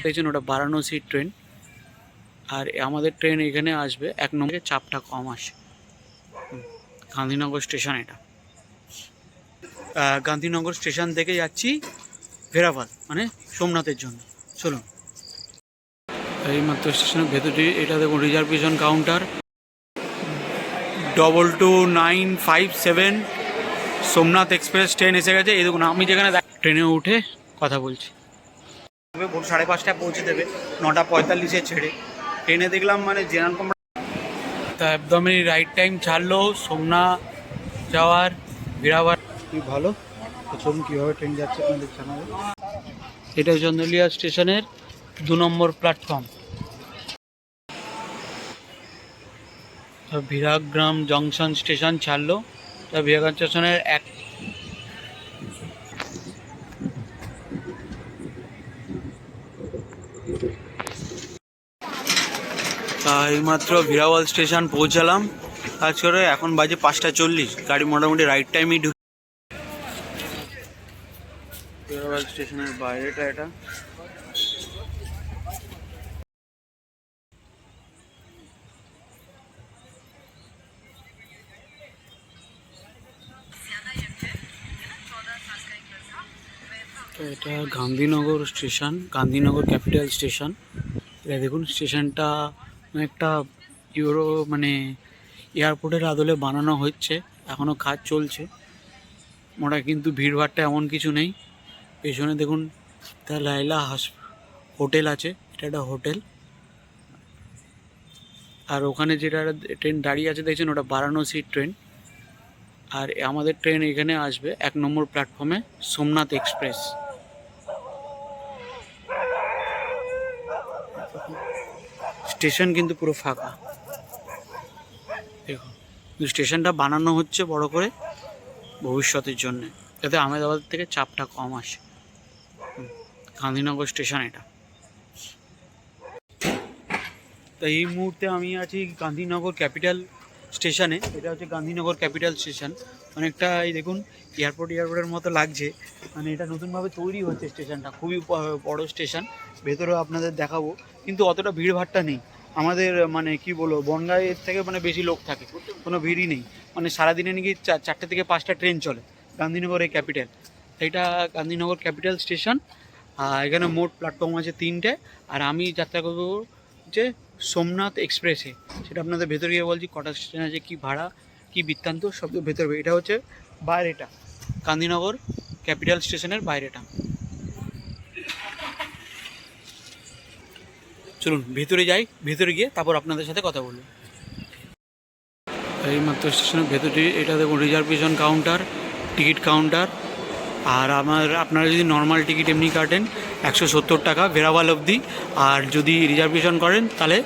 দেখছেন ওটা বারাণসীর ট্রেন। আর আমাদের ট্রেন এখানে আসবে 1 নম্বরে, চাপটা কম আসে। গান্ধীনগর স্টেশন এটা। গান্ধীনগর স্টেশন থেকে যাচ্ছি ভেরাভাল মানে সোমনাথের জন্য। চলুন, এইমাত্র স্টেশনের ভেতরে এটা দেখুন reservation counter 22957 Somnath express train এসে গেছে। এই দেখুন আমি যেখানে ট্রেনে উঠে কথা বলছি। ভোর 5:30টায় পৌঁছে দেবে, 9:45-এ ছেড়ে। ট্রেনে দেখলাম মানে জেনারেল কম্পার্টমেন্ট তা একদমই রাইট টাইম ছাড়লো সোমনাথ যাওয়ার ভেরাভাল। খুবই ভালো। তো চলুন কীভাবে ট্রেন যাচ্ছে আপনাদের জানাবো। এটা চন্দলিয়া স্টেশনের 2 নম্বর প্ল্যাটফর্ম। বিরাগ্রাম জংশন স্টেশন ছাড়লো। তা বিরাগ্রাম স্টেশনের এইমাত্র ভিরাওয়াল স্টেশন পৌঁছালাম। কাজ করে এখন বাজে 5:40। গাড়ি মোটামুটি রাইট টাইমই ঢুকে। ভিরাওয়াল স্টেশনের বাইরেটা এটা। তো এটা Gandhinagar station, Gandhinagar capital station. এটা দেখুন স্টেশনটা একটা এয়ারপোর্টের আদলে বানানো হচ্ছে, এখনও কাজ চলছে। মোটা কিন্তু ভিড়ভাড়টা এমন কিছু নেই। পেছনে দেখুন দ্য লাইলা হোটেল আছে, এটা একটা হোটেল। আর ওখানে যেটা ট্রেন দাঁড়িয়ে আছে দেখছেন ওটা বারাণসীর ট্রেন। আর আমাদের ট্রেন এখানে আসবে 1 নম্বর প্ল্যাটফর্মে, সোমনাথ এক্সপ্রেস। স্টেশন কিন্তু পুরো ফাঁকা দেখুন। স্টেশনটা বানানো হচ্ছে বড় করে ভবিষ্যতের জন্য, যাতে আহমেদাবাদ থেকে চাপটা কম আসে। গান্ধীনগর স্টেশন এটা। তো এই মুহূর্তে আমি আছি গান্ধীনগর ক্যাপিটাল স্টেশনে। এটা হচ্ছে গান্ধীনগর ক্যাপিটাল স্টেশন। অনেকটা এই দেখুন এয়ারপোর্টের মতো লাগছে। মানে এটা নতুনভাবে তৈরি হচ্ছে স্টেশনটা, খুবই বড় স্টেশন। ভেতরেও আপনাদের দেখাবো, কিন্তু অতটা ভিড়ভাড়টা নেই। আমাদের মানে কি বলবো, বনগাঁয়ের থেকে মানে বেশি লোক থাকে, কোনো ভিড়ই নেই। মানে সারাদিনে নাকি 4টে থেকে 5টা ট্রেন চলে গান্ধীনগরের ক্যাপিটাল। এটা গান্ধীনগর ক্যাপিটাল স্টেশন। আর এখানে মোট প্ল্যাটফর্ম আছে 3টে। আর আমি যাত্রা করবো যে সোমনাথ এক্সপ্রেসে, সেটা আপনাদের ভেতরে গিয়ে বলছি। কটা স্টেশন আছে, কী ভাড়া, কী বৃত্তান্ত সব ভেতরে। এটা হচ্ছে বাইরেটা, গান্ধীনগর ক্যাপিটাল স্টেশনের বাইরেটা। চলুন ভেতরে যাই, ভেতরে গিয়ে তারপর আপনাদের সাথে কথা বলবো। এইমাত্র স্টেশনের ভেতরে এটা দেখুন রিজার্ভেশন কাউন্টার, টিকিট কাউন্টার। আর আপনারা যদি নর্মাল টিকিট এমনি কাটেন 170 টাকা ভেরাভাল অবধি। আর যদি রিজার্ভেশন করেন তাহলে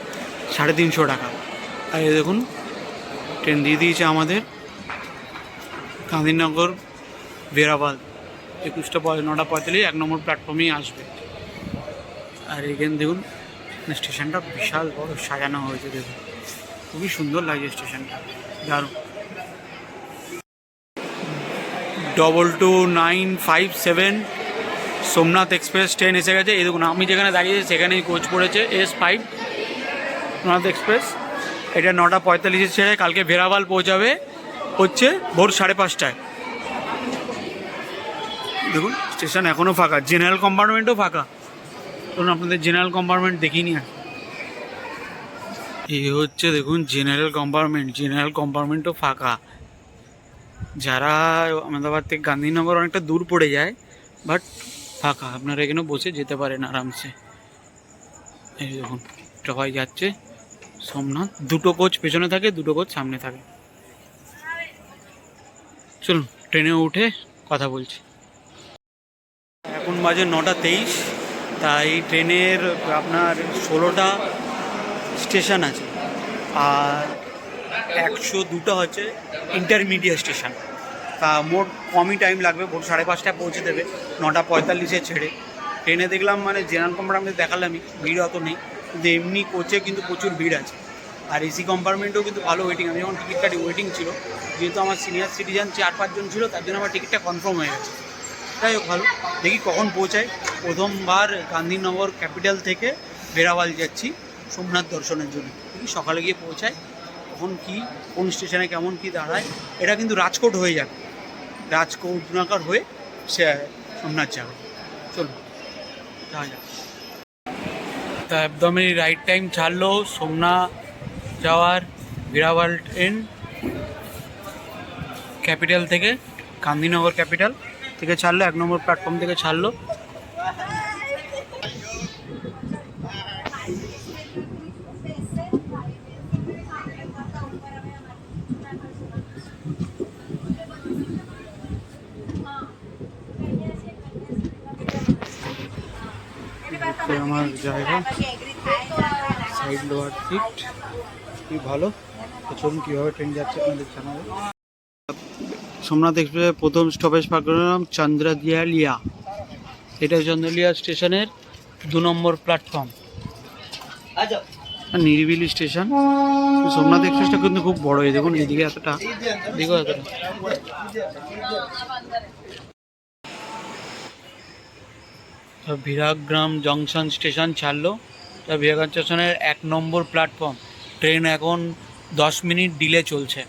350 টাকা। আর এই দেখুন ট্রেন দিয়ে দিয়েছে আমাদের গান্ধীনগর ভেরাভাল 9:45 1 নম্বর প্ল্যাটফর্মেই আসবে। আর এখানে দেখুন স্টেশনটা বিশাল বড় সাজানো হয়েছে, দেখুন খুবই সুন্দর লাগছে স্টেশনটা, দারুণ। 22957 সোমনাথ এক্সপ্রেস ট্রেন এসে গেছে। এই দেখুন আমি যেখানে দাঁড়িয়েছি সেখানেই কোচ পড়েছে S5 সোমনাথ এক্সপ্রেস। এটা 9:45-এ ছেড়ে কালকে ভেরাভাল পৌঁছাবে হচ্ছে ভোর 5:30টায়। দেখুন স্টেশন এখনও ফাঁকা, জেনারেল কম্পার্টমেন্টও ফাঁকা। ধরুন আপনাদের জেনারেল কম্পার্টমেন্ট দেখিয়ে নিয়ে এই হচ্ছে দেখুন জেনারেল কম্পার্টমেন্টও ফাঁকা। যারা আহমেদাবাদ থেকে গান্ধীনগর অনেকটা দূর পড়ে যায়, বাট ফাঁকা, আপনারা এখানে বসে যেতে পারেন আরামসে। এই দেখুন সবাই যাচ্ছে সোমনাথ। 2টো কোচ পেছনে থাকে, 2টো কোচ সামনে থাকে। চলুন ট্রেনে উঠে কথা বলছি। এখন বাজে 9:23। তাই ট্রেনের আপনার 16টা স্টেশন আছে, আর 102টা হচ্ছে ইন্টারমিডিয়েট স্টেশন। তা মোট কমই টাইম লাগবে, ভোর 5:30টায় পৌঁছে দেবে, 9:45-এ ছেড়ে। ট্রেনে দেখলাম মানে জেনারেল কম্পার্টমেন্টে দেখালামই, ভিড় অত নেই, কিন্তু এমনি কোচে কিন্তু প্রচুর ভিড় আছে। আর এসি কম্পার্টমেন্টেও কিন্তু ভালো ওয়েটিং। আমি যখন টিকিট কাটি ওয়েটিং ছিল, যেহেতু আমার সিনিয়র সিটিজেন 4-5 জন ছিল, তার জন্য আমার টিকিটটা কনফার্ম হয়ে গেছে। যাই হোক ভালো, দেখি কখন পৌঁছায়। প্রথমবার গান্ধীনগর ক্যাপিটাল থেকে বেড়াওয়াল যাচ্ছি সোমনাথ দর্শনের জন্য। দেখি সকালে গিয়ে পৌঁছায় তখন কি কোন স্টেশনে কেমন কি দাঁড়ায়। এটা কিন্তু রাজকোট হয়ে যাবে, রাজকোট নাকার হয়ে সে সোমনাথ যাবে। চলুন যাওয়া যাক। তা একদমই রাইট টাইম ছাড়লো সোমনাথ যাওয়ার বেড়াওয়াল ট্রেন ক্যাপিটাল থেকে, গান্ধীনগর ক্যাপিটাল থেকে ছাড়লো, 1 নম্বর প্ল্যাটফর্ম থেকে ছাড়লো। আমার জায়গা সাইড লোয়ার সিট কি ভালো। তো চলুন কীভাবে ট্রেন যাচ্ছে আপনাদের জানাবো। সোমনাথ এক্সপ্রেসের প্রথম স্টপেজ পার করলাম চন্দ্রদিয়ালিয়া। এটা চন্দ্রদিয়া স্টেশনের 2 নম্বর প্ল্যাটফর্ম, নিরিবিলি স্টেশন। সোমনাথ এক্সপ্রেসটা কিন্তু খুব বড়, এই দেখুন এইদিকে এতটা, দেখো এতটা। বিরাগ্রাম জংশন স্টেশন ছাড়লো। বিরাগ্রাম স্টেশনের 1 নম্বর প্ল্যাটফর্ম। ট্রেন এখন 10 মিনিট ডিলে চলছে,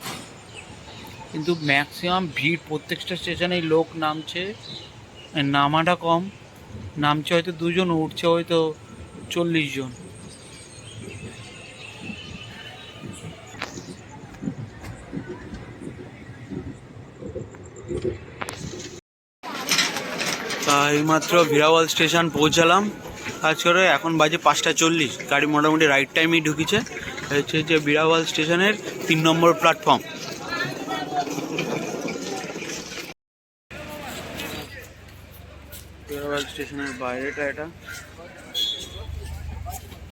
কিন্তু ম্যাক্সিমাম ভিড়, প্রত্যেকটা স্টেশনেই লোক নামছে, নামাটা কম, নামছে হয়তো 2 জন, উঠছে হয়তো 40 জন। এইমাত্র ভিরাওয়াল স্টেশন পৌঁছালাম কাজ করে, এখন বাজে 5:40। গাড়ি মোটামুটি রাইট টাইমেই ঢুকেছে। হচ্ছে যে ভিরাওয়াল স্টেশনের 3 নম্বর প্ল্যাটফর্ম। ভিরাওয়াল স্টেশনের বাইরেটা এটা।